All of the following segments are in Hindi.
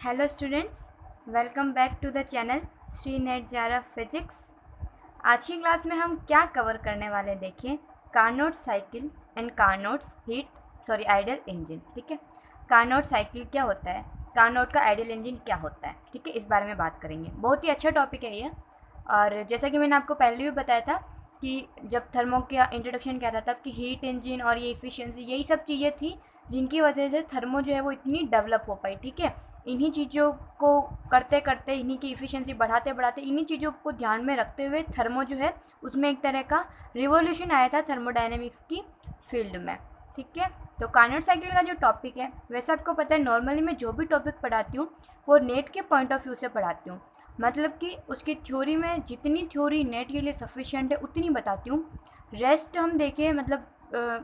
Hello students, welcome back to the channel Shri net जारा फिजिक्स। आज की क्लास में हम क्या कवर करने वाले देखिए, Carnot cycle and Carnot ideal engine. ठीक है, कार्नोट साइकिल क्या होता है, कार्नोट का आइडियल इंजन क्या होता है, ठीक है, इस बारे में बात करेंगे। बहुत ही अच्छा टॉपिक है ये। और जैसा कि मैंने आपको पहले भी बताया था कि जब थर्मो का इंट्रोडक्शन किया था तब कि हीट इंजन और ये इफ़िशियंसी यही सब चीज़ें थी जिनकी वजह से थर्मो जो है वो इतनी डेवलप हो पाई। ठीक है, इन्हीं चीज़ों को करते करते, इन्हीं की इफ़िशियंसी बढ़ाते बढ़ाते, इन्हीं चीज़ों को ध्यान में रखते हुए थर्मो जो है उसमें एक तरह का रिवॉल्यूशन आया था थर्मोडायनेमिक्स की फील्ड में। ठीक है, तो कार्नोट साइकिल का जो टॉपिक है, वैसे आपको पता है नॉर्मली मैं जो भी टॉपिक पढ़ाती हूँ वो नेट के पॉइंट ऑफ व्यू से पढ़ाती हूँ। मतलब कि उसकी थ्योरी में जितनी थ्योरी नेट के लिए सफिशिएंट है उतनी बताती हूँ। रेस्ट हम देखें, मतलब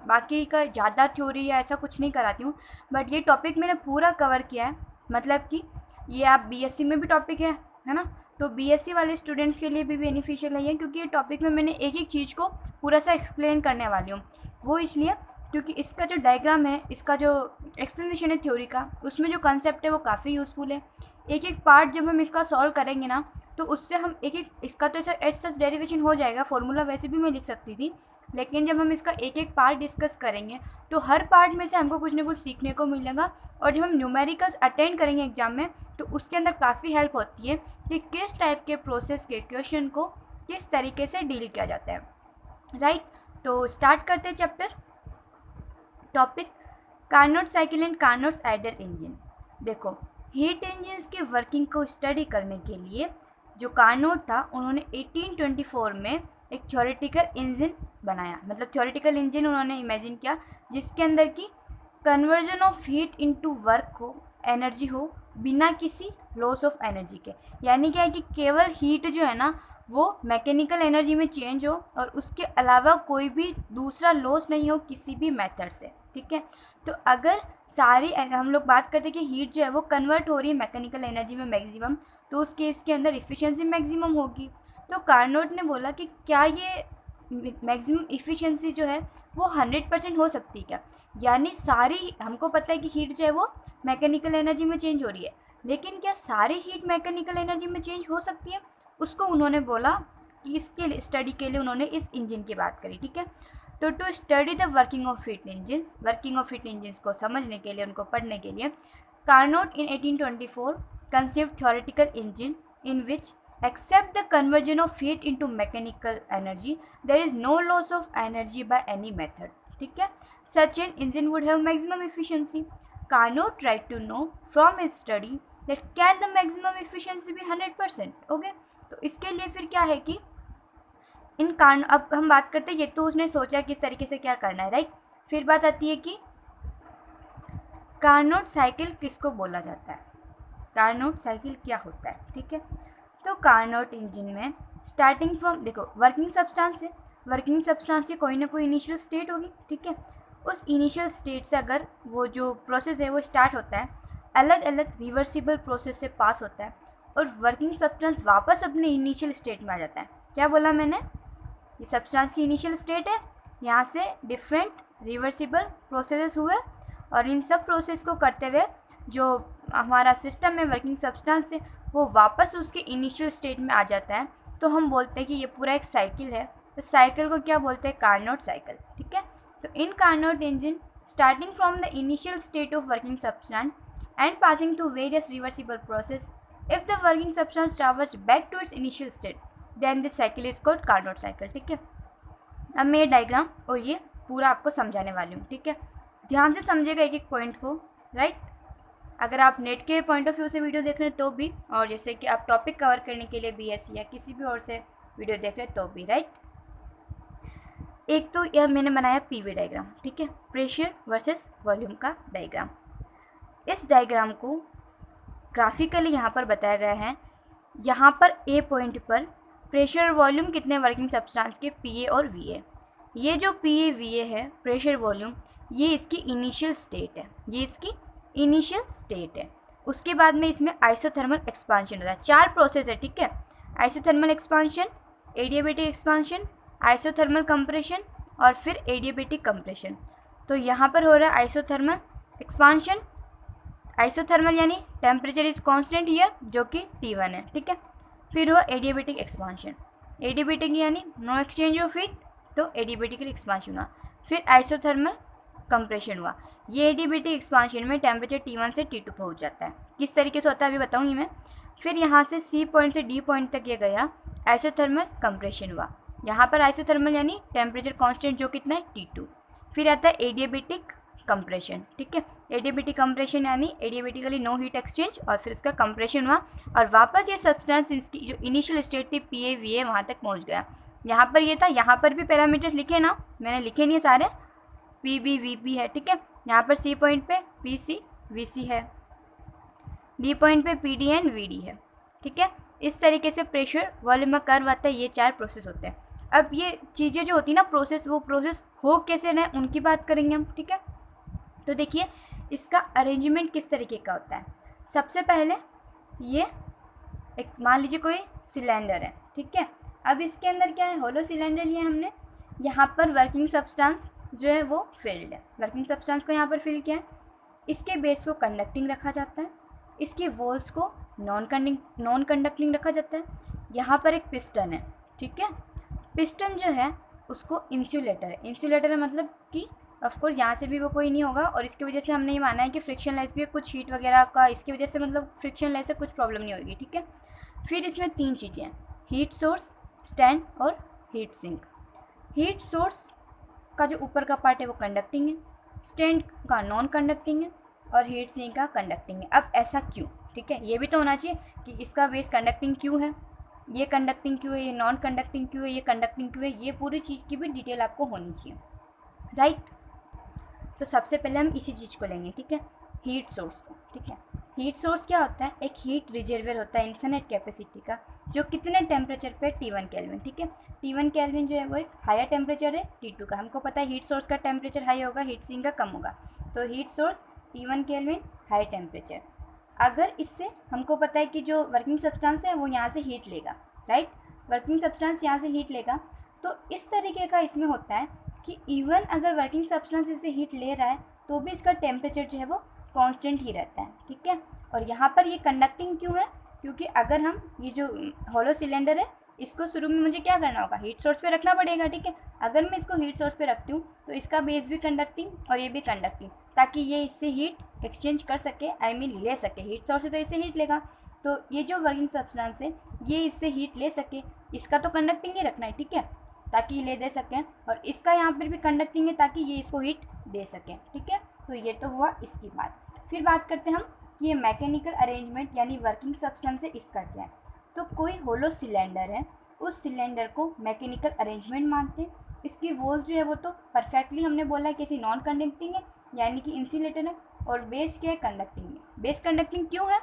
बाकी का ज़्यादा थ्योरी या ऐसा कुछ नहीं कराती हूँ। बट ये टॉपिक मैंने पूरा कवर किया है। मतलब कि ये आप बीएससी में भी टॉपिक है ना, तो बीएससी वाले स्टूडेंट्स के लिए भी बेनिफिशियल है ये, क्योंकि ये टॉपिक में मैंने एक एक चीज़ को पूरा सा एक्सप्लेन करने वाली हूँ। वो इसलिए क्योंकि इसका जो डायग्राम है, इसका जो एक्सप्लेनेशन है थ्योरी का, उसमें जो कंसेप्ट है वो काफ़ी यूज़फुल है। एक एक पार्ट जब हम इसका सॉल्व करेंगे ना, तो उससे हम एक एक, इसका तो ऐसा एज सच डेरिवेशन हो जाएगा, फॉर्मूला वैसे भी मैं लिख सकती थी, लेकिन जब हम इसका एक एक पार्ट डिस्कस करेंगे तो हर पार्ट में से हमको कुछ ना कुछ सीखने को मिलेगा। और जब हम न्यूमेरिकल्स अटेंड करेंगे एग्जाम में तो उसके अंदर काफ़ी हेल्प होती है कि किस टाइप के प्रोसेस के क्वेश्चन को किस तरीके से डील किया जाता है। राइट, तो स्टार्ट करते हैं chapter. Topic Carnot cycle and Carnot ideal engine. देखो, हीट इंजन्स की वर्किंग को स्टडी करने के लिए जो कार्नोट था, उन्होंने 1824 में एक थ्योरेटिकल इंजन बनाया। मतलब थ्योरेटिकल इंजन उन्होंने इमेजिन किया जिसके अंदर की conversion of heat into work हो, एनर्जी हो, बिना किसी लॉस ऑफ एनर्जी के। यानी क्या है कि केवल हीट जो है ना वो मैकेनिकल एनर्जी में चेंज हो और उसके अलावा कोई भी दूसरा लॉस नहीं हो किसी भी मेथड से। ठीक है, तो अगर सारी हम लोग बात करते हैं कि हीट जो है वो कन्वर्ट हो रही है मैकेनिकल एनर्जी में मैक्सिमम, तो उस केस के अंदर इफ़िशियंसी मैक्सिमम होगी। तो कार्नोट ने बोला कि क्या ये मैक्सिमम इफ़िशियंसी जो है वो 100% हो सकती है क्या। यानी सारी, हमको पता है कि हीट जो है वो मैकेनिकल एनर्जी में चेंज हो रही है, लेकिन क्या सारी हीट मैकेनिकल एनर्जी में चेंज हो सकती है। उसको उन्होंने बोला कि इसके स्टडी के लिए उन्होंने इस इंजन की बात करी। ठीक है, तो to study the working of heat engine, working of heat engine को समझने के लिए, उनको पढ़ने के लिए, Carnot in 1824 conceived theoretical engine in which, except the conversion of heat into mechanical energy, there is no loss of energy by any method. ठीक है, such an engine would have maximum efficiency. Carnot tried to know from his study that can the maximum efficiency be 100%. Okay, तो इसके लिए फिर क्या है कि इन कार्न, अब हम बात करते हैं, ये तो उसने सोचा किस तरीके से क्या करना है। राइट, फिर बात आती है कि कार्नोट साइकिल किसको बोला जाता है, कार्नोट साइकिल क्या होता है। ठीक है, तो कार्नोट इंजन में स्टार्टिंग फ्रॉम, देखो वर्किंग सब्सटेंस है, वर्किंग सब्सटेंस की कोई ना कोई इनिशियल स्टेट होगी। ठीक है, उस इनिशियल स्टेट से अगर वो जो प्रोसेस है वो स्टार्ट होता है, अलग अलग रिवर्सिबल प्रोसेस से पास होता है और वर्किंग सब्सटेंस वापस अपने इनिशियल स्टेट में आ जाता है। क्या बोला मैंने, ये सब्सटेंस की इनिशियल स्टेट है, यहाँ से डिफरेंट रिवर्सिबल प्रोसेसेस हुए और इन सब प्रोसेस को करते हुए जो हमारा सिस्टम में वर्किंग सब्सटेंस है वो वापस उसके इनिशियल स्टेट में आ जाता है। तो हम बोलते हैं कि ये पूरा एक साइकिल है। तो साइकिल को क्या बोलते हैं, कार्नोट साइकिल। ठीक है, तो in Carnot engine starting from the initial state of working substance and passing through various reversible process, if the working substance travels back to its initial state, then this cycle is called Carnot cycle. ठीक है, अब मैं ये डायग्राम और ये पूरा आपको समझाने वाली हूँ। ठीक है, ध्यान से समझिएगा एक एक पॉइंट को। राइट, अगर आप नेट के पॉइंट ऑफ व्यू से वीडियो देख रहे हैं तो भी, और जैसे कि आप टॉपिक कवर करने के लिए बीएससी या किसी भी और से वीडियो देख रहे हैं तो भी। राइट, एक तो यह मैंने बनाया पीवी डायग्राम। ठीक है, प्रेशर वर्सेस वॉल्यूम का डायग्राम। इस डायग्राम को ग्राफिकली यहाँ पर बताया गया है। यहाँ पर ए पॉइंट पर प्रेशर और वॉल्यूम कितने वर्किंग सब्सटेंस के, पी ए और वी ए। ये जो पी ए वी ए है, प्रेशर वॉल्यूम, ये इसकी इनिशियल स्टेट है, ये इसकी इनिशियल स्टेट है। उसके बाद में इसमें आइसोथर्मल एक्सपांशन होता है। चार प्रोसेस है। ठीक है, isothermal expansion, adiabatic expansion, isothermal compression और फिर एडियाबेटिक कंप्रेशन। तो यहाँ पर हो रहा है आइसोथर्मल एक्सपांशन, आइसोथर्मल यानी टेम्परेचर इज कांस्टेंट हियर, जो कि T1 है, ठीक है। फिर हुआ एडियाबेटिक एक्सपांशन, एडियाबेटिक यानी नो एक्सचेंज ऑफ हीट, तो एडियाबेटिकल एक्सपांशन हुआ। फिर आइसोथर्मल कंप्रेशन हुआ, ये एडियाबेटिक एक्सपांशन में टेम्परेचर T1 से T2 पहुंच जाता है। किस तरीके से होता है अभी बताऊंगी मैं। फिर यहाँ से C पॉइंट से D पॉइंट तक ये गया, आइसोथर्मल कंप्रेशन हुआ। यहाँ पर आइसोथर्मल यानी टेम्परेचर कांस्टेंट जो कितना है T2। फिर आता है एडियाबेटिक कंप्रेशन, ठीक है। एडियाबेटिक कंप्रेशन यानी एडियाबेटिकली नो हीट एक्सचेंज, और फिर उसका कंप्रेशन हुआ और वापस ये सब्सटेंस इसकी जो इनिशियल स्टेट थी PA VA वहाँ तक पहुँच गया। यहाँ पर ये था, यहाँ पर भी पैरामीटर्स लिखे ना, मैंने लिखे नहीं सारे, PB VP है, ठीक है। यहाँ पर C पॉइंट पे PC VC है, D पॉइंट पे PD एंड VD है, ठीक है। इस तरीके से प्रेशर वॉल्यूम कर्व आता है, ये 4 प्रोसेस होते हैं। अब ये चीज़ें जो होती है ना प्रोसेस, वो प्रोसेस हो कैसे रहे उनकी बात करेंगे हम, ठीक है। तो देखिए इसका अरेंजमेंट किस तरीके का होता है। सबसे पहले ये एक मान लीजिए कोई सिलेंडर है, ठीक है। अब इसके अंदर क्या है, होलो सिलेंडर लिया हमने, यहाँ पर वर्किंग सब्सटेंस जो है वो फिल्ड है, वर्किंग सब्सटेंस को यहाँ पर फिल किया है। इसके बेस को कंडक्टिंग रखा जाता है, इसकी वॉल्स को नॉन कंडक्टिंग रखा जाता है। यहाँ पर एक पिस्टन है, ठीक है। पिस्टन जो है उसको इंसुलेटर है, इंसुलेटर है मतलब कि ऑफकोर्स यहाँ से भी वो कोई नहीं होगा, और इसकी वजह से हमने ये माना है कि फ्रिक्शन लेस भी है, कुछ हीट वगैरह का इसकी वजह से मतलब फ्रिक्शन लेस से कुछ प्रॉब्लम नहीं होगी, ठीक है। फिर इसमें 3 चीज़ें हैं, हीट सोर्स, स्टैंड और हीट सिंक। हीट सोर्स का जो ऊपर का पार्ट है वो कंडक्टिंग है, स्टैंड का नॉन कंडक्टिंग है, और हीट सिंक का कंडक्टिंग है। अब ऐसा क्यों, ठीक है, ये भी तो होना चाहिए कि इसका बेस कंडक्टिंग क्यों है, ये कंडक्टिंग क्यों है, ये नॉन कंडक्टिंग क्यों है, ये कंडक्टिंग क्यों है, ये पूरी चीज़ की भी डिटेल आपको होनी चाहिए, राइट। तो सबसे पहले हम इसी चीज़ को लेंगे, ठीक है, हीट सोर्स को, ठीक है। हीट सोर्स क्या होता है, एक हीट रिजर्वर होता है इन्फिनिट कैपेसिटी का, जो कितने टेम्परेचर पे T1 केल्विन, ठीक है। T1 केल्विन जो है वो एक हायर टेम्परेचर है T2 का, हमको पता है हीट सोर्स का टेम्परेचर हाई होगा, हीट सिंक का कम होगा, तो heat source T1 kelvin high temperature. अगर इससे हमको पता है कि जो वर्किंग सब्सटेंस है वो यहाँ से हीट लेगा, राइट, वर्किंग सब्सटेंस यहाँ से हीट लेगा, तो इस तरीके का इसमें होता है कि इवन अगर वर्किंग सब्सटेंस इससे हीट ले रहा है तो भी इसका टेम्परेचर जो है वो कांस्टेंट ही रहता है, ठीक है। और यहाँ पर ये कंडक्टिंग क्यों है, क्योंकि अगर हम ये जो हॉलो सिलेंडर है इसको शुरू में मुझे क्या करना होगा, हीट सोर्स पे रखना पड़ेगा, ठीक है। अगर मैं इसको हीट सोर्स पे रखती हूँ तो इसका बेस भी कंडक्टिंग और ये भी कंडक्टिंग, ताकि ये इससे हीट एक्सचेंज कर सके, आई मीन ले सके, हीट सोर्स से तो इससे हीट लेगा, तो ये जो वर्किंग सब्सटेंस है ये इससे हीट ले सके, इसका तो कंडक्टिंग ही रखना है, ठीक है, ताकि ये ले दे सकें, और इसका यहाँ पर भी कंडक्टिंग है ताकि ये इसको हीट दे सकें, ठीक है। तो ये तो हुआ इसकी बात। फिर बात करते हैं हम कि ये मैकेनिकल अरेंजमेंट यानी वर्किंग सब्सटेंस है, इसका क्या है। तो कोई होलो सिलेंडर है, उस सिलेंडर को मैकेनिकल अरेंजमेंट मानते हैं। इसकी वॉल्स जो है वो तो परफेक्टली हमने बोला है कैसी नॉन कंडक्टिंग है यानी कि इंसुलेटर है, और बेस क्या है, कंडक्टिंग है। बेस कंडक्टिंग क्यों है,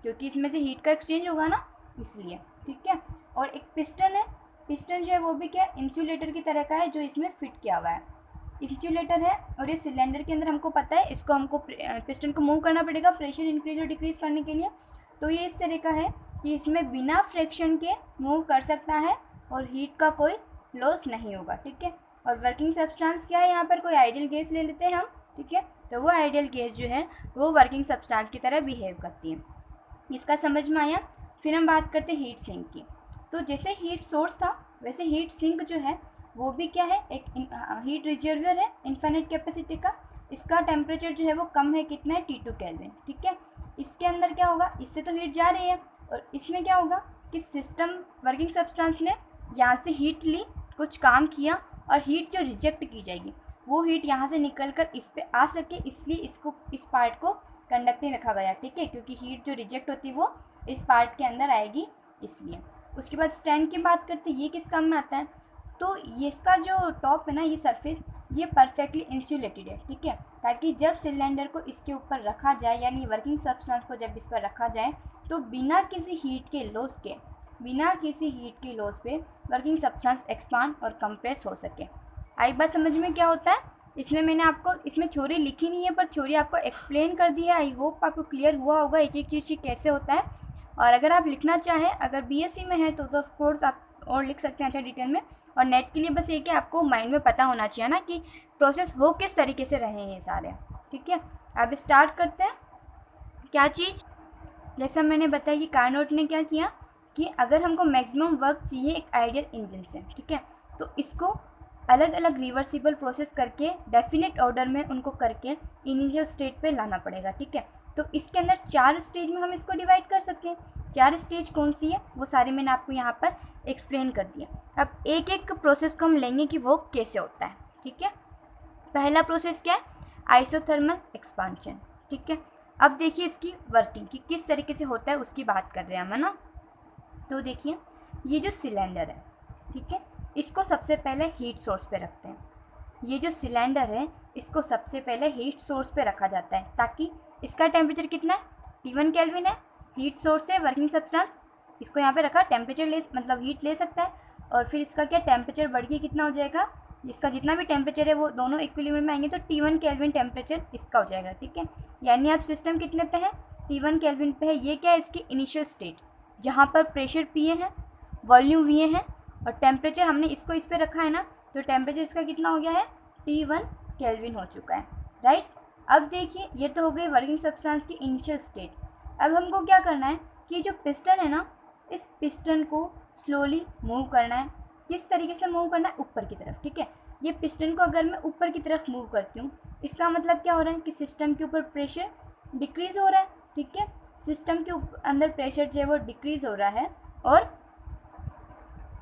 क्योंकि इसमें से हीट का एक्सचेंज होगा ना, इसलिए, ठीक है। और एक पिस्टन है, पिस्टन जो है वो भी क्या इंसुलेटर की तरह का है, जो इसमें फिट किया हुआ है, इंसुलेटर है। और ये सिलेंडर के अंदर हमको पता है इसको हमको पिस्टन को मूव करना पड़ेगा प्रेशर इंक्रीज और डिक्रीज करने के लिए, तो ये इस तरह का है कि इसमें बिना फ्रिक्शन के मूव कर सकता है और हीट का कोई लॉस नहीं होगा, ठीक है। और वर्किंग सब्सटेंस क्या है, यहाँ पर कोई आइडियल गैस ले लेते हैं हम, ठीक है, तो वो आइडियल गैस जो है वो वर्किंग सब्सटेंस की तरह बिहेव करती है, इसका समझ में आया। फिर हम बात करते हैं हीट सिंक की। तो जैसे हीट सोर्स था वैसे हीट सिंक जो है वो भी क्या है, एक हीट रिजर्वर है इन्फिनिट कैपेसिटी का। इसका टेम्परेचर जो है वो कम है, कितना है, T2 केल्विन, ठीक है। इसके अंदर क्या होगा, इससे तो हीट जा रही है, और इसमें क्या होगा कि सिस्टम वर्किंग सब्सटेंस ने यहाँ से हीट ली, कुछ काम किया, और हीट जो रिजेक्ट की जाएगी वो हीट यहाँ से निकल कर इस पर आ सके, इसलिए इसको इस पार्ट को कंडक्टिंग रखा गया, ठीक है, क्योंकि हीट जो रिजेक्ट होती है वो इस पार्ट के अंदर आएगी, इसलिए। उसके बाद स्टैंड की बात करते हैं, ये किस काम में आता है, तो ये इसका जो टॉप है ना, ये सरफेस ये परफेक्टली इंसुलेटेड है, ठीक है, ताकि जब सिलेंडर को इसके ऊपर रखा जाए यानी वर्किंग सब्सटेंस को जब इस पर रखा जाए तो बिना किसी हीट के लॉस पे वर्किंग सब्सटेंस एक्सपांड और कंप्रेस हो सके। आई बात समझ में क्या होता है, इसमें मैंने आपको इसमें थ्योरी लिखी नहीं है पर थ्योरी आपको एक्सप्लेन कर दी है। आई होप आपको क्लियर हुआ होगा एक एक चीज़ कैसे होता है। और अगर आप लिखना चाहें, अगर बीएससी में है तो ऑफकोर्स आप और लिख सकते हैं अच्छा डिटेल में। और नेट के लिए बस ये कि आपको माइंड में पता होना चाहिए ना कि प्रोसेस हो किस तरीके से रहे हैं सारे, ठीक है। अब स्टार्ट करते हैं। क्या चीज़, जैसा मैंने बताया कि कार्नोट ने क्या किया कि अगर हमको मैक्सिमम वर्क चाहिए एक आइडियल इंजन से, ठीक है, तो इसको अलग अलग रिवर्सिबल प्रोसेस करके डेफिनेट ऑर्डर में उनको करके इनिशियल स्टेट पे लाना पड़ेगा, ठीक है। तो इसके अंदर 4 स्टेज में हम इसको डिवाइड कर सकते हैं। 4 स्टेज कौन सी है वो सारे मैंने आपको यहाँ पर एक्सप्लेन कर दिया। अब एक एक प्रोसेस को हम लेंगे कि वो कैसे होता है, ठीक है। पहला प्रोसेस क्या है, आइसोथर्मल एक्सपांशन, ठीक है। अब देखिए इसकी वर्किंग कि किस तरीके से होता है उसकी बात कर रहे हैं हम, है ना। तो देखिए ये जो सिलेंडर है, ठीक है, इसको सबसे पहले हीट सोर्स पे रखते हैं। ये जो सिलेंडर है इसको सबसे पहले हीट सोर्स पे रखा जाता है ताकि इसका टेम्परेचर कितना है, T1 केल्विन है। हीट सोर्स है वर्किंग सब्सटेंस, इसको यहाँ पे रखा, टेम्परेचर ले मतलब हीट ले सकता है और फिर इसका क्या टेम्परेचर बढ़ के कितना हो जाएगा, इसका जितना भी टेम्परेचर है वो दोनों इक्विलिब्रियम में आएंगे तो T1 केल्विन टेम्परेचर इसका हो जाएगा, ठीक है। यानी आप सिस्टम कितने पे है, T1 केल्विन पे है। ये क्या है, इसकी इनिशियल स्टेट जहाँ पर प्रेशर PA है, वॉल्यूम VA है और टेम्परेचर हमने इसको इस पर रखा है ना, तो टेम्परेचर इसका कितना हो गया है, T1 केल्विन हो चुका है, राइट। अब देखिए ये तो हो गई वर्किंग सब्सटेंस की इनिशियल स्टेट। अब हमको क्या करना है कि जो पिस्टन है ना, इस पिस्टन को स्लोली मूव करना है। किस तरीके से मूव करना है, ऊपर की तरफ, ठीक है। ये पिस्टन को अगर मैं ऊपर की तरफ मूव करती हूँ, इसका मतलब क्या हो रहा है कि सिस्टम के ऊपर प्रेशर डिक्रीज़ हो रहा है, ठीक है। सिस्टम के अंदर प्रेशर जो है वो डिक्रीज़ हो रहा है और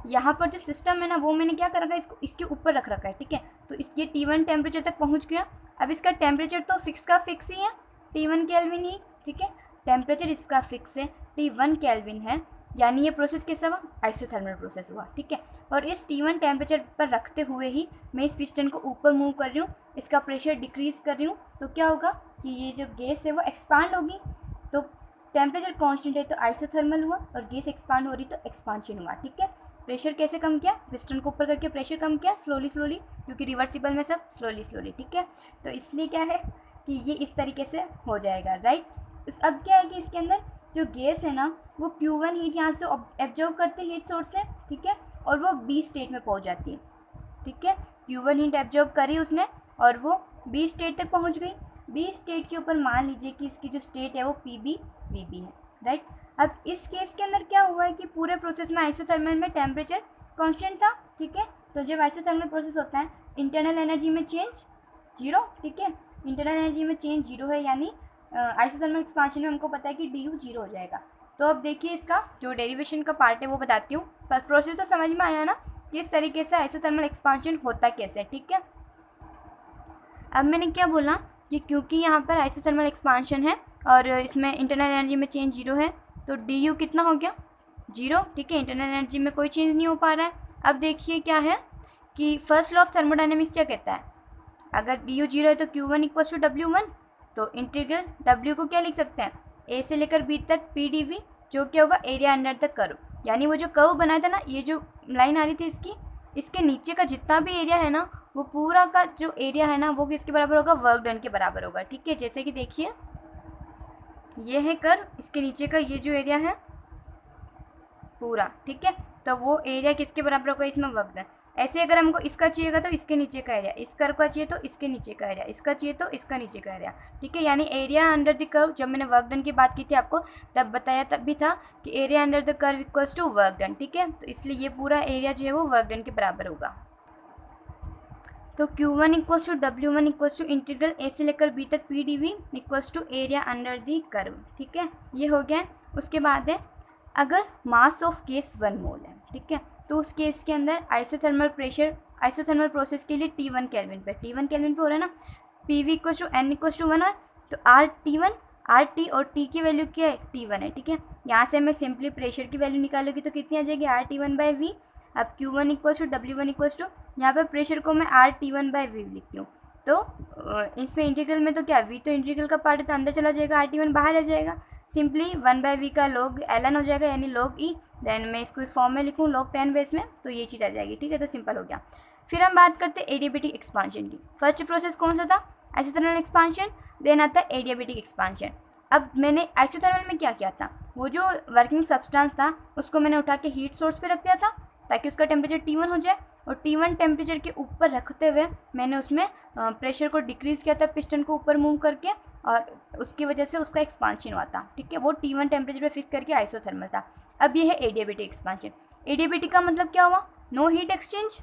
यहाँ पर जो सिस्टम है ना वो मैंने क्या कर रखा है, इसको इसके ऊपर रख रखा है, ठीक है। तो ये T1 टेम्परेचर तक पहुँच गया। अब इसका टेम्परेचर तो फिक्स का फिक्स ही है, T1 केल्विन ही, ठीक है। टेम्परेचर इसका फिक्स है, T1 केल्विन है, यानी ये प्रोसेस कैसा हुआ, आइसोथर्मल प्रोसेस हुआ, ठीक है। और इस T1 टेम्परेचर पर रखते हुए ही मैं इस पिस्टन को ऊपर मूव कर रही हूँ, इसका प्रेशर डिक्रीज़ कर रही हूँ, तो क्या होगा कि ये जो गैस है वो एक्सपांड होगी। तो टेम्परेचर कांस्टेंट है तो आइसोथर्मल हुआ और गैस एक्सपांड हो रही तो एक्सपांशन हुआ, ठीक है। प्रेशर कैसे कम किया, पिस्टन को ऊपर करके प्रेशर कम किया स्लोली स्लोली, क्योंकि रिवर्सिबल में सब स्लोली स्लोली, ठीक है। तो इसलिए क्या है कि ये इस तरीके से हो जाएगा, राइट। अब क्या है कि इसके अंदर जो गैस है ना वो Q1 हीट यहाँ से एब्जॉर्ब करते हीट सोर्स से, ठीक है, और वो B स्टेट में पहुँच जाती है, ठीक है। Q1 हीट एब्जॉर्ब करी उसने और वो B स्टेट तक पहुँच गई। B स्टेट के ऊपर मान लीजिए कि इसकी जो स्टेट है वो PB VB है, राइट। अब इस केस के अंदर क्या हुआ है कि पूरे प्रोसेस में आइसोथर्मल में टेम्परेचर कांस्टेंट था, ठीक है। तो जब आइसोथर्मल प्रोसेस होता है इंटरनल एनर्जी में चेंज 0, ठीक है। इंटरनल एनर्जी में चेंज 0 है, यानी आइसोथर्मल एक्सपांशन में हमको पता है कि du 0 हो जाएगा। तो अब देखिए इसका जो डेरिवेशन का पार्ट है वो बताती हूँ, पर प्रोसेस तो समझ में आया ना किस तरीके से आइसोथर्मल एक्सपांशन होता कैसे, ठीक है। अब मैंने क्या बोला कि क्योंकि यहाँ पर आइसोथर्मल एक्सपांशन है और इसमें इंटरनल एनर्जी में चेंज 0 है तो du कितना हो गया 0, ठीक है। इंटरनल एनर्जी में कोई चेंज नहीं हो पा रहा है। अब देखिए क्या है कि फर्स्ट लॉ ऑफ थर्मोडायनेमिक्स क्या कहता है, अगर du 0 है तो Q1 = W1, तो इंटीग्रल W को क्या लिख सकते हैं, A से लेकर B तक PdV, जो क्या होगा एरिया अंडर द कर्व। यानी वो जो कर्व बनाया था ना, ये जो लाइन आ रही थी इसके नीचे का जितना भी एरिया है ना वो पूरा का जो एरिया है ना वो किसके बराबर होगा, वर्क डन के बराबर होगा, ठीक है। जैसे कि देखिए ये है कर्व, इसके नीचे का ये जो एरिया है पूरा, ठीक है, तो वो एरिया किसके बराबर होगा, इसमें वर्क डन। ऐसे अगर हमको इसका चाहिएगा तो इसके नीचे का एरिया, इस कर्व का चाहिए तो इसके नीचे का एरिया, इसका चाहिए तो इसका नीचे का एरिया, ठीक है। यानी एरिया अंडर द कर्व, जब मैंने वर्क डन की बात की थी आपको तब बताया तब भी था कि area under the curve equals to work done, ठीक है। तो इसलिए ये पूरा एरिया जो है वो वर्क डन के बराबर होगा। तो Q1 = W1 = इंटीग्रल A से लेकर B तक PdV = area under the curve, ठीक है। ये हो गया। उसके बाद है अगर मास ऑफ गैस 1 मोल है, ठीक है, तो उस केस के अंदर आइसोथर्मल प्रेशर आइसोथर्मल प्रोसेस के लिए T1 केल्विन पे हो रहा है ना, PV = N = 1 है, तो RT1 RT और T की वैल्यू क्या है, T1 है, ठीक है। यहाँ से मैं सिंपली प्रेशर की वैल्यू निकालूंगी तो कितनी आ जाएगी, RT1/V। अब Q1 = W1 = यहाँ पर प्रेशर को मैं RT1/V लिखती हूँ, तो इसमें इंटीग्रल में तो क्या V तो इंटीग्रल का पार्ट है तो अंदर चला जाएगा, RT1 बाहर आ जाएगा, सिंपली 1/V का log ln हो जाएगा, यानी log E। देन मैं इसको इस फॉर्म में लिखूँ log 10 बेस में, तो ये चीज़ आ जाएगी, ठीक है। तो सिंपल हो गया। फिर हम बात करते हैं एडियाबैटिक एक्सपांशन की। फर्स्ट प्रोसेस कौन सा था, आइसोथर्मल एक्सपांशन, देन आता है एडियाबैटिक एक्सपांशन। अब मैंने आइसोथर्मल में क्या किया था, वो जो वर्किंग सब्सटेंस था उसको मैंने उठा के हीट सोर्स पे रख दिया था ताकि उसका टेम्परेचर T1 हो जाए, और T1 टेम्परेचर के ऊपर रखते हुए मैंने उसमें प्रेशर को डिक्रीज़ किया था पिस्टन को ऊपर मूव करके, और उसकी वजह से उसका एक्सपांशन हुआ था, ठीक है। वो T1 टेम्परेचर पे फिक्स करके आइसोथर्मल था। अब ये है एडियाबेटिक एक्सपांशन। एडियाबेटिक का मतलब क्या हुआ? No heat exchange.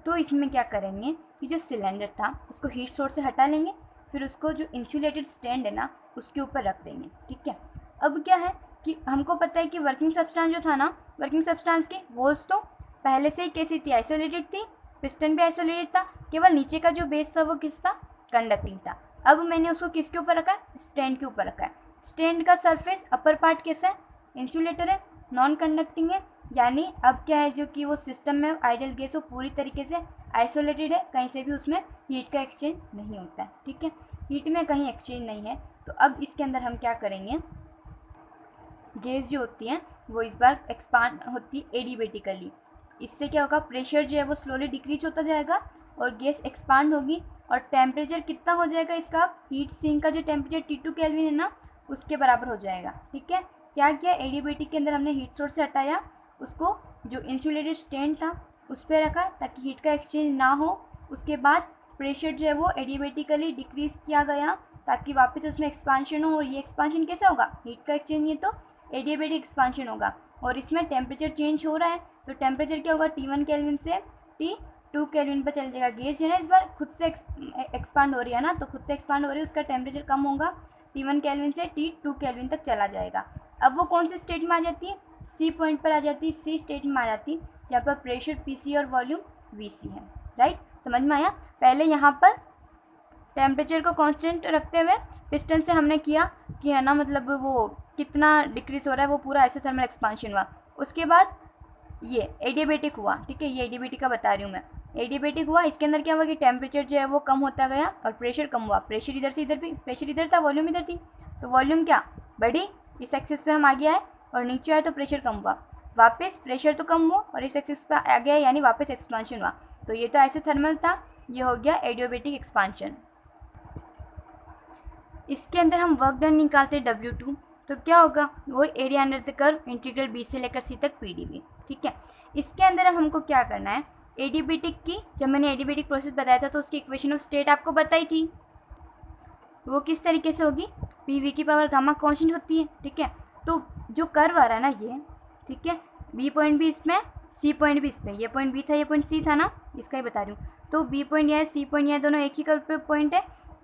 तो इसमें क्या करेंगे कि जो सिलेंडर था उसको हीट सोर्स से हटा लेंगे, फिर उसको जो इंसुलेटेड स्टैंड है ना उसके ऊपर रख देंगे, ठीक है। अब क्या है कि हमको पता है कि वर्किंग सब्सटेंस जो था ना, वर्किंग सब्सटेंस की वॉल्स तो पहले से ही कैसी थी? आइसोलेटेड थी। पिस्टन भी आइसोलेटेड था, केवल नीचे का जो बेस था वो किस था? कंडक्टिंग था। अब मैंने उसको किसके ऊपर रखा है? स्टैंड के ऊपर रखा है। स्टैंड का सरफेस अपर पार्ट कैसा है? इंसुलेटर है, नॉन कंडक्टिंग है। यानी अब क्या है, जो कि वो सिस्टम में आइडियल गैस वो पूरी तरीके से आइसोलेटेड है, कहीं से भी उसमें हीट का एक्सचेंज नहीं होता है, ठीक है। हीट में कहीं एक्सचेंज नहीं है। तो अब इसके अंदर हम क्या करेंगे, गैस जो होती है वो इस बार एक्सपांड होती है एडिबेटिकली। इससे क्या होगा, प्रेशर जो है वो स्लोली डिक्रीज होता जाएगा और गैस एक्सपांड होगी और टेम्परेचर कितना हो जाएगा इसका? हीट सिंक का जो टेम्परेचर T2 केल्विन है ना उसके बराबर हो जाएगा, ठीक है। क्या किया, एडिबेटिक के अंदर हमने हीट सोर्स से हटाया, उसको जो इंसुलेटेड स्टैंड था उस पर रखा ताकि हीट का एक्सचेंज ना हो। उसके बाद प्रेशर जो है वो एडिबेटिकली डिक्रीज किया गया ताकि वापस उसमें एक्सपांशन हो। और ये एक्सपांशन कैसे होगा? हीट का एक्सचेंज, ये तो एडियाबेटिक एक्सपांशन होगा। और इसमें टेम्परेचर चेंज हो रहा है, तो टेम्परेचर क्या होगा? T1 केल्विन से T2 केल्विन पर चल जाएगा। गैस जो है ना इस बार खुद से एक्सपांड हो रही है ना, तो खुद से एक्सपांड हो रही है, उसका टेम्परेचर कम होगा, T1 केल्विन से T2 केल्विन तक चला जाएगा। अब वो कौन से स्टेट में आ जाती है? सी पॉइंट पर आ जाती है, सी स्टेट में आ जाती है। यहाँ पर प्रेशर PC और वॉल्यूम VC है, राइट। समझ में आया? पहले यहाँ पर टेम्परेचर को कांस्टेंट रखते हुए पिस्टन से हमने किया कि है ना, मतलब वो कितना डिक्रीज हो रहा है, वो पूरा आइसोथर्मल एक्सपांशन हुआ। उसके बाद ये एडियाबेटिक हुआ, ठीक है। ये एडियाबेटिक का बता रही हूँ मैं। एडियाबेटिक हुआ, इसके अंदर क्या हुआ कि टेम्परेचर जो है वो कम होता गया और प्रेशर कम हुआ। प्रेशर इधर से इधर भी, प्रेशर इधर था, वॉल्यूम इधर थी, तो वॉल्यूम क्या बढ़ी, इस एक्सिस पे हम आ गया है, और नीचे आए तो प्रेशर कम हुआ। वापस प्रेशर तो कम हुआ और इस एक्सिस पे आ गया, यानी वापस एक्सपांशन हुआ। तो ये तो आइसोथर्मल था, ये हो गया एडियाबेटिक एक्सपांशन। इसके अंदर हम वर्क डन निकालते हैं W2, तो क्या होगा? वो area under the curve integral B से लेकर C तक PdV, ठीक है। इसके अंदर अब हमको क्या करना है, एडियाबेटिक की, जब मैंने एडियाबेटिक प्रोसेस बताया था तो उसकी इक्वेशन ऑफ स्टेट आपको बताई थी। वो किस तरीके से होगी? PV की पावर गामा कांस्टेंट होती है, ठीक है। तो जो कर्व आ रहा है ना ये, ठीक है, B पॉइंट भी इसमें, C पॉइंट भी इसमें, ये पॉइंट B था, ये पॉइंट C था ना, इसका ही बता रही हूँ। तो B पॉइंट या C पॉइंट या दोनों एक ही कर्व पे पॉइंट है।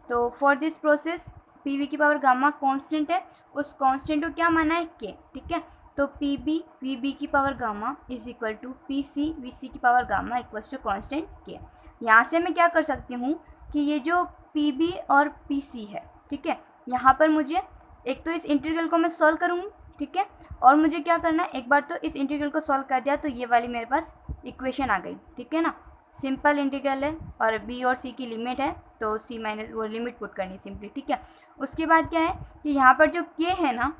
तो फॉर दिस प्रोसेस PV की पावर गामा कांस्टेंट है, उस कांस्टेंट को क्या माना है? K, ठीक है। तो PB VB की power gamma is equal to PC VC की power gamma equal to constant K। यहाँ से मैं क्या कर सकती हूँ कि ये जो PB और PC है, ठीक है, यहाँ पर मुझे एक तो इस इंटीग्रल को मैं सॉल्व करूँगी, ठीक है, और मुझे क्या करना है, एक बार तो इस इंटीग्रल को सॉल्व कर दिया तो ये वाली मेरे पास इक्वेशन आ गई, ठीक है ना। सिंपल इंटीग्रल है और B और C की लिमिट है, तो C माइनस वो लिमिट पुट करनी सिंपली, ठीक है। उसके बाद क्या है कि यहाँ पर जो K है ना,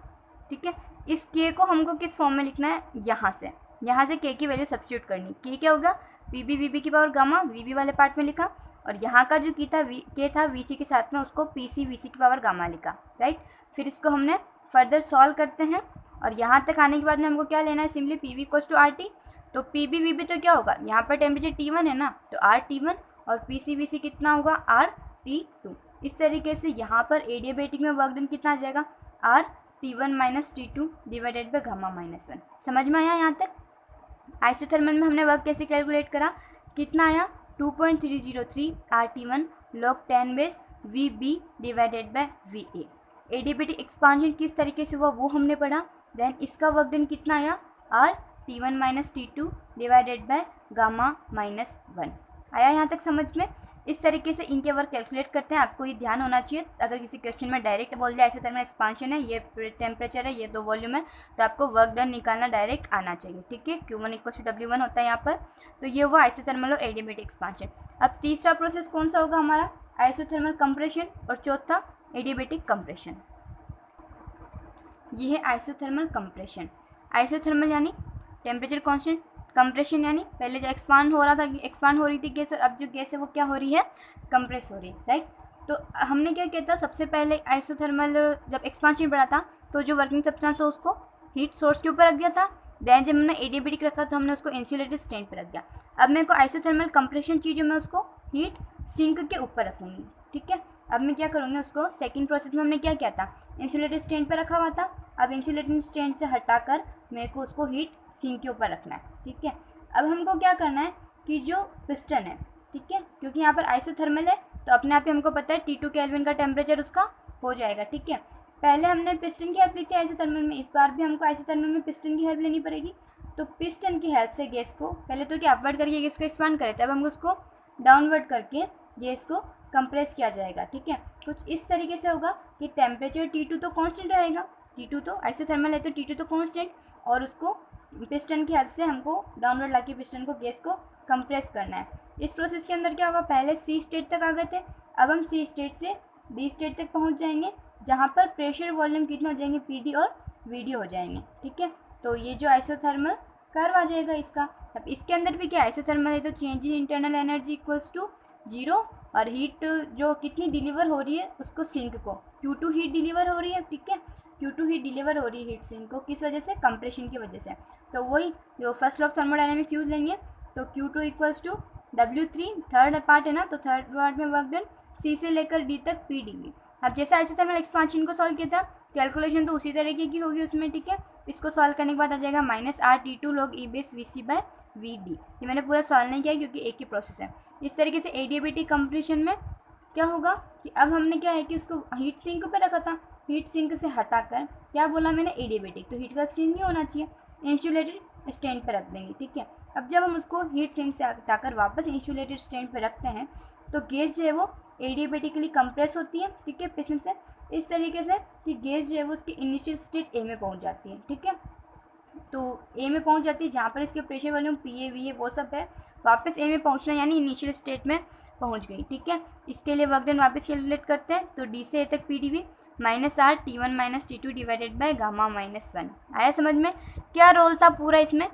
ठीक है, इस K को हमको किस फॉर्म में लिखना है? यहाँ से K की वैल्यू सब्स्टिट्यूट करनी। K क्या होगा? PB VB की पावर गामा VB वाले पार्ट में लिखा, और यहाँ का जो K था VC के साथ में, उसको PC VC की पावर गामा लिखा, राइट। फिर इसको हमने फर्दर सॉल्व करते हैं और यहाँ तक आने के बाद में हमको क्या लेना है? Simply PV equals to RT। तो PB VB तो क्या होगा? यहाँ पर टेम्परेचर T1 है ना, तो RT1, और PC VC कितना होगा? RT2। इस तरीके से यहाँ पर एडियाबेटिक में वर्क डन कितना आ जाएगा? RT1 minus T2 divided by gamma minus 1। समझ में आया यहाँ तक? आइसोथर्मल में हमने वर्क कैसे कैलकुलेट करा, कितना आया? 2.303 RT1 log 10 base VB divided by VA। Adiabatic expansion किस तरीके से हुआ वो हमने पढ़ा। देन इसका वर्क डन कितना आया? RT1 minus T2 divided by gamma minus 1। आया यहाँ तक समझ में? इस तरीके से इनके वर्क कैलकुलेट करते हैं। आपको ये ध्यान होना चाहिए, अगर किसी क्वेश्चन में डायरेक्ट बोल दिया आइसोथर्मल एक्सपांशन है, ये टेम्परेचर है, ये दो वॉल्यूम है, तो आपको वर्क डन निकालना डायरेक्ट आना चाहिए, ठीक है। Q1 इक्वल टू W1 होता है यहाँ पर। तो ये हुआ आइसोथर्मल और एडियाबेटिक एक्सपांशन। अब तीसरा प्रोसेस कौन सा होगा हमारा? आइसोथर्मल कंप्रेशन, और चौथा एडियाबेटिक कंप्रेशन। ये है आइसोथर्मल कंप्रेशन। आइसोथर्मल यानी टेम्परेचर कांस्टेंट, कंप्रेशन यानी पहले जो एक्सपांड हो रही थी गैस, और अब जो गैस है वो क्या हो रही है? कंप्रेस हो रही है, राइट। तो हमने क्या किया था, सबसे पहले आइसोथर्मल जब एक्सपांशन बढ़ा था तो जो वर्किंग सब्सटेंस है उसको हीट सोर्स के ऊपर रख दिया था। देन जब हमने एडियाबेटिक रखा तो हमने उसको इंसुलेटेड स्टैंड पर रख दिया। अब मेरे को आइसोथर्मल कंप्रेशन चाहिए, जो मैं उसको हीट सिंक के ऊपर रखूँगी, ठीक है। अब मैं क्या करूँगी, उसको सेकंड प्रोसेस में हमने क्या किया था, इंसुलेटेड स्टैंड पर रखा हुआ था। अब इंसुलेटेड स्टैंड से हटाकर मेरे को उसको हीट सिंक के ऊपर रखना है, ठीक है। अब हमको क्या करना है कि जो पिस्टन है, ठीक है, क्योंकि यहाँ पर आइसोथर्मल है तो अपने आप ही हमको पता है T2 केल्विन का टेम्परेचर उसका हो जाएगा, ठीक है। पहले हमने पिस्टन की हेल्प ली थी आइसोथर्मल में, इस बार भी हमको आइसोथर्मल में पिस्टन की हेल्प लेनी पड़ेगी। तो पिस्टन की हेल्प से गैस को पहले तो क्या अपवर्ड करके गैस को एक्सपांड करे थे, अब हम उसको डाउनवर्ड करके गैस को कंप्रेस किया जाएगा, ठीक है। कुछ इस तरीके से होगा कि टेम्परेचर T2 तो कांस्टेंट रहेगा, T2 तो आइसोथर्मल है तो T2 तो कांस्टेंट, और उसको पिस्टन की हेल्प से हमको डाउनवर्ड लाके पिस्टन को गैस को कंप्रेस करना है। इस प्रोसेस के अंदर क्या होगा, पहले C स्टेट तक आ गए थे, अब हम C स्टेट से D स्टेट तक पहुंच जाएंगे, जहां पर प्रेशर वॉल्यूम कितना हो जाएंगे, PD और VD हो जाएंगे, ठीक है। तो ये जो आइसोथर्मल कर्व आ जाएगा इसका। अब इसके अंदर भी क्या आइसोथर्मल है तो change in internal energy equals to 0, और हीट जो कितनी डिलीवर हो रही है उसको सिंक को Q2 हीट डिलीवर हो रही है, ठीक है। Q2 हीट डिलीवर हो रही है हीट सिंक को, किस वजह से, कंप्रेशन की वजह से। तो वही जो first law of thermodynamics use लेंगे, तो Q2 equals to W3, third part है ना, तो थर्ड पार्ट में वर्क डन C से लेकर D तक PdV। अब जैसे आइसोथर्मल एक्सपांशन को सॉल्व किया था, कैलकुलेशन तो उसी तरीके की होगी उसमें, ठीक है। इसको सॉल्व करने के बाद आ जाएगा -RT2 log E base VC/VD। ये मैंने पूरा सॉल्व नहीं किया क्योंकि एक ही प्रोसेस है। इस तरीके से एडिएबेटिक कंप्रेशन में क्या होगा कि अब हमने क्या है कि उसको हीट सिंक पे रखा था, हीट सिंक से हटाकर क्या बोला मैंने, एडिएबेटिक, तो हीट का एक्सचेंज नहीं होना चाहिए, इंसुलेटेड स्टैंड पे रख देंगे, ठीक है। अब जब हम उसको हीट सिंक से हटाकर वापस इंसुलेटेड स्टैंड पे रखते हैं तो गैस जो है वो एडिएबेटिकली कंप्रेस होती है, ठीक है, पिस्टन से, इस तरीके से कि गैस जो है वो उसकी इनिशियल स्टेट ए में पहुंच जाती है, ठीक है। तो ए में पहुंच जाती है जहाँ पर इसके प्रेशर वॉल्यूम PA VA वो सब है, वापस ए में पहुंचना यानी इनिशियल स्टेट में पहुंच गई, ठीक है। इसके लिए वर्क डन वापस कैलकुलेट करते हैं, तो D से A तक PdV -RT1 - T2 divided by gamma -1। आया समझ में क्या रोल था पूरा इसमें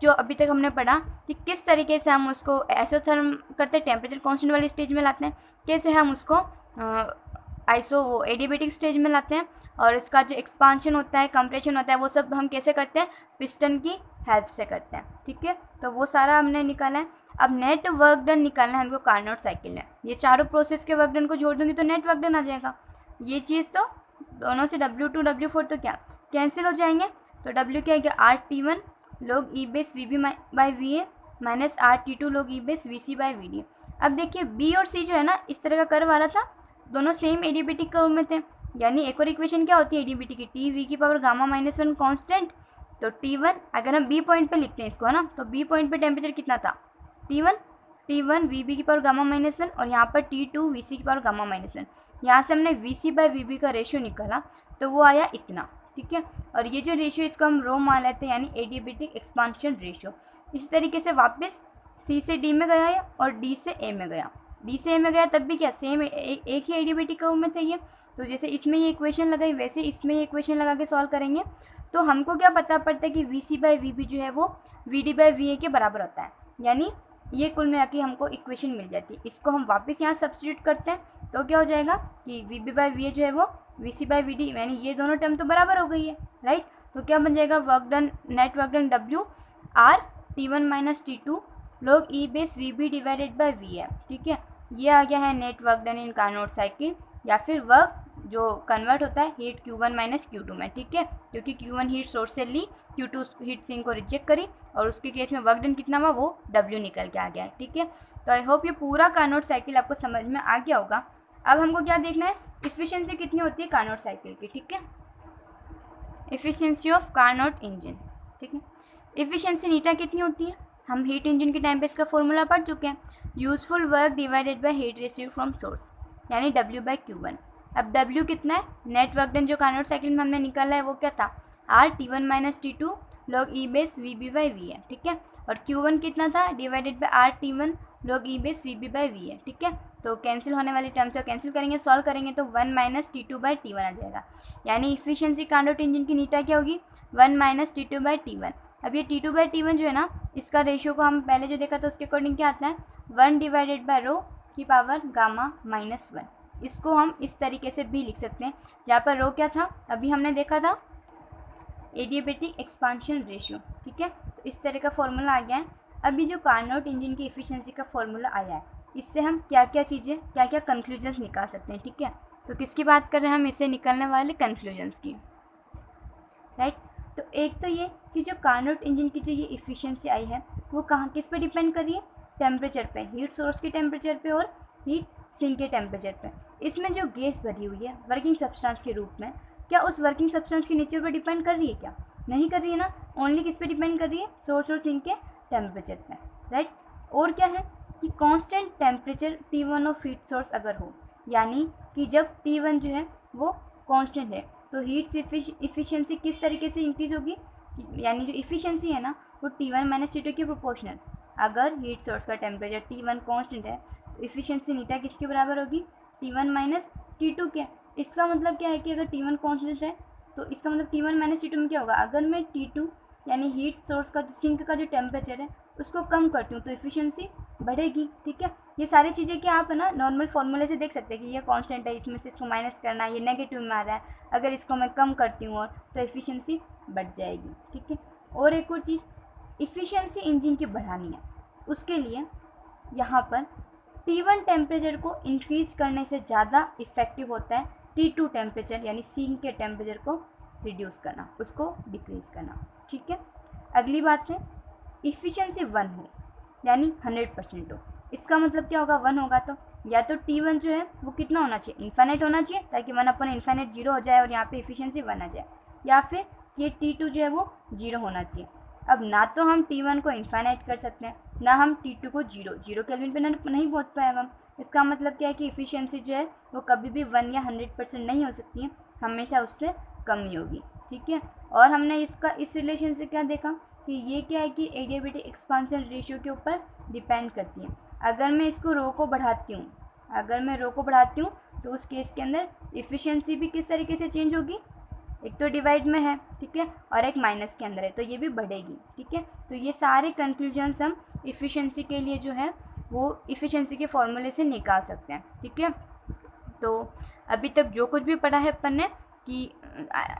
जो अभी तक हमने पढ़ा कि किस तरीके से हम उसको आइसोथर्म करते हैं, टेम्परेचर कांस्टेंट वाली स्टेज में लाते हैं, कैसे हम उसको वो एडिएबेटिक स्टेज में लाते हैं, और इसका जो एक्सपांशन होता है, कंप्रेशन होता है, वो सब हम कैसे करते हैं, पिस्टन की हेल्प से करते हैं, ठीक है। तो वो सारा हमने निकाला है। अब नेट वर्क डन निकालना है हमको कार्नोट साइकिल में। ये चारों प्रोसेस के वर्क डन को जोड़ दूंगी तो नेट वर्क डन आ जाएगा। ये चीज़ तो दोनों से W2 W4 तो क्या कैंसिल हो जाएंगे, तो W क्या है कि RT1 log E base VB/VA -RT2 log E base VC/VD। अब देखिए B और C जो है ना इस तरह का कर्व आ रहा था, दोनों सेम एडिएबेटिक कर्व में थे, यानी एक और इक्वेशन क्या होती है एडिएबेटिक की, T V की पावर गामा -1 कांस्टेंट। तो T1 अगर हम B पॉइंट पे लिखते हैं इसको, है ना, तो B पॉइंट पे टेम्परेचर कितना था, T1 VB की पावर गामा -1, और यहाँ पर T2 VC की पावर गामा -1। यहाँ से हमने VC/VB का रेशियो निकाला तो वो आया इतना, ठीक है। और ये जो रेशियो इसको हम रो मान लेते हैं, यानी एडिएबेटिक एक्सपांशन रेशियो। इसी तरीके से वापस C से D में गया और D से A में गया, D से A में गया तब भी क्या सेम एक ही एडिएबेटिक कर्व में थे ये। तो जैसे इसमें ये इक्वेशन लगाई वैसे इसमें ये इक्वेशन लगा के सॉल्व करेंगे, तो हमको क्या पता पड़ता है कि VC/VB जो है वो VD/VA के बराबर होता है, यानी ये कुल मिला के हमको इक्वेशन मिल जाती है। इसको हम वापस यहाँ सब्स्टिट्यूट करते हैं तो क्या हो जाएगा कि VB/VA जो है वो VC/VD, यानी ये दोनों टर्म तो बराबर हो गई है, राइट। तो क्या बन जाएगा work done, net work done W RT1 - T2 log E base VB divided by VA, ठीक है। ये आ गया है net work done in Carnot cycle, या फिर वर्क जो कन्वर्ट होता है हीट Q1 - Q2 में, ठीक है, क्योंकि Q1 हीट सोर्स से ली, Q2 हीट सिंक को रिजेक्ट करी, और उसके केस में वर्क डन कितना हुआ वो W निकल के आ गया है, ठीक है। तो आई होप ये पूरा कार्नोट साइकिल आपको समझ में आ गया होगा। अब हमको क्या देखना है, इफिशियंसी कितनी होती है कार्नोट साइकिल की, ठीक है, इफिशियंसी ऑफ कार्नोट इंजन, ठीक है। इफिशियंसी नीटा कितनी होती है, हम हीट इंजन के टाइम पे इसका फॉर्मूला पढ़ चुके हैं, useful work divided by heat receive from source, यानी W/Q1। अब W कितना है, नेट वर्क डन जो कार्नोट साइकिल में हमने निकाला है वो क्या था, RT1 - T2 log E base VB/VA, ठीक है, और Q1 कितना था, divided by RT1 log E base VB/VA, ठीक है। तो कैंसिल होने वाली टर्म्स को कैंसिल करेंगे, सॉल्व करेंगे तो 1 - T2/T1 आ जाएगा, यानी इफिशियंसी कार्नोट इंजन की नीटा क्या होगी, 1 - T2/T1। अब ये T2/T1 जो है ना इसका रेशियो को हम पहले जो देखा था उसके अकॉर्डिंग क्या आता है, 1 डिवाइडेड बाय रो की पावर गामा -1। इसको हम इस तरीके से भी लिख सकते हैं, जहाँ पर रो क्या था अभी हमने देखा था, एडिएबेटिक एक्सपांशन रेशियो, ठीक है। तो इस तरह का फॉर्मूला आ गया है। अभी जो कार्नोट इंजन की इफिशियंसी का फॉर्मूला आया है इससे हम क्या क्या चीज़ें, क्या क्या कंक्लूजन्स निकाल सकते हैं। ठीक है, तो किसकी बात कर रहे हैं हम, इससे निकलने वाले कंक्लूजन्स की, राइट। तो एक तो ये कि जो कार्नोट इंजन की जो ये इफ़िशियंसी आई है वो कहाँ, किस पे डिपेंड कर रही है, टेम्परेचर पे, हीट सोर्स के टेम्परेचर पे और हीट सिंक के टेम्परेचर पे। इसमें जो गैस भरी हुई है वर्किंग सब्सटेंस के रूप में, क्या उस वर्किंग सब्सटेंस के नेचर पर डिपेंड कर रही है, क्या नहीं कर रही है ना, ओनली किस पे डिपेंड कर रही है, सोर्स और सिंक के टेम्परेचर पे, राइट। और क्या है कि constant temperature T1 of heat source अगर हो, यानी कि जब T1 जो है वो कांस्टेंट है तो हीट इफिशियंसी किस तरीके से इंक्रीज होगी, यानी जो इफिशियंसी है ना वो T1 माइनस T2 के प्रोपोर्शनल। अगर हीट सोर्स का टेम्परेचर T1 कांस्टेंट है तो इफिशियंसी नीटा किसके बराबर होगी, T1 माइनस T2 के। इसका मतलब क्या है कि अगर T1 कांस्टेंट है तो इसका मतलब T1 माइनस T2 में क्या होगा, अगर मैं T2 यानी हीट सोर्स का सिंक का जो टेम्परेचर है उसको कम करती हूँ तो इफिशियंसी बढ़ेगी। ठीक है, ये सारी चीज़ें क्या आप है ना नॉर्मल फॉर्मूले से देख सकते हैं कि ये कांस्टेंट है, इसमें से इसको माइनस करना है, ये नेगेटिव में आ रहा है, अगर इसको मैं कम करती हूँ और तो एफिशिएंसी बढ़ जाएगी। ठीक है, और एक और चीज़, इफ़िशियंसी इंजन की बढ़ानी है, उसके लिए यहाँ पर T1 टेम्परेचर को इंक्रीज करने से ज़्यादा इफ़ेक्टिव होता है T2 टेम्परेचर यानी सिंक के टेम्परेचर को रिड्यूस करना, उसको डिक्रीज करना। ठीक है, अगली बात है इफ़िशियंसी 1 हो यानी 100% हो। इसका मतलब क्या होगा, 1 होगा तो या तो T1 जो है वो कितना होना चाहिए, इन्फाइनाइट होना चाहिए ताकि 1 अपन इन्फाइनाइट 0 हो जाए और यहाँ पे इफिशियंसी 1 आ जाए, या फिर ये T2 जो है वो 0 होना चाहिए। अब ना तो हम T1 को इन्फाइनाइट कर सकते हैं, ना हम T2 को 0 केल्विन पे नहीं पहुँच पाए हम। इसका मतलब क्या है कि इफ़िशियंसी जो है वो कभी भी 1 या 100% नहीं हो सकती है, हमेशा उससे कम ही होगी। ठीक है, और हमने इसका इस रिलेशन से क्या देखा कि ये क्या है कि एडियाबेटिक एक्सपांसन रेशियो के ऊपर डिपेंड करती है। अगर मैं इसको रो को बढ़ाती हूँ, अगर मैं रो को बढ़ाती हूँ तो उस केस के अंदर इफ़िशियंसी भी किस तरीके से चेंज होगी, एक तो डिवाइड में है, ठीक है, और एक माइनस के अंदर है तो ये भी बढ़ेगी। ठीक है, तो ये सारे कंक्लूजन्स हम इफ़िशियंसी के लिए जो है वो इफ़िशियंसी के फॉर्मूले से निकाल सकते हैं। ठीक है, तो अभी तक जो कुछ भी पढ़ा है अपन ने कि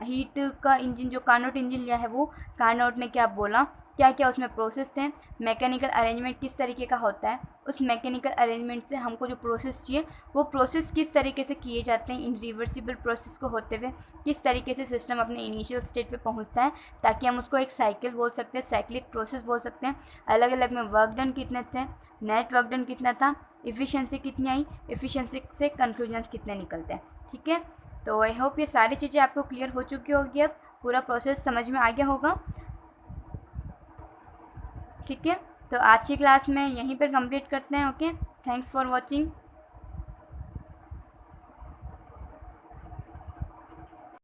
हीट का इंजन जो कार्नोट इंजन लिया है वो कार्नोट ने क्या बोला, क्या क्या उसमें प्रोसेस थे, मैकेनिकल अरेंजमेंट किस तरीके का होता है, उस मैकेनिकल अरेंजमेंट से हमको जो प्रोसेस चाहिए वो प्रोसेस किस तरीके से किए जाते हैं, इन रिवर्सिबल प्रोसेस को होते हुए किस तरीके से सिस्टम अपने इनिशियल स्टेट पे पहुंचता है ताकि हम उसको एक साइकिल बोल सकते हैं, साइक्लिक प्रोसेस बोल सकते हैं। अलग अलग में वर्क डन कितने थे, नेट वर्क डन कितना था, इफ़िशियंसी कितनी आई, इफ़िशियंसी से कंक्लूजन्स कितने निकलते हैं। ठीक है, तो आई होप ये सारी चीज़ें आपको क्लियर हो चुकी होगी, अब पूरा प्रोसेस समझ में आ गया होगा। ठीक है, तो आज की क्लास में यहीं पर कंप्लीट करते हैं। Okay, thanks for watching.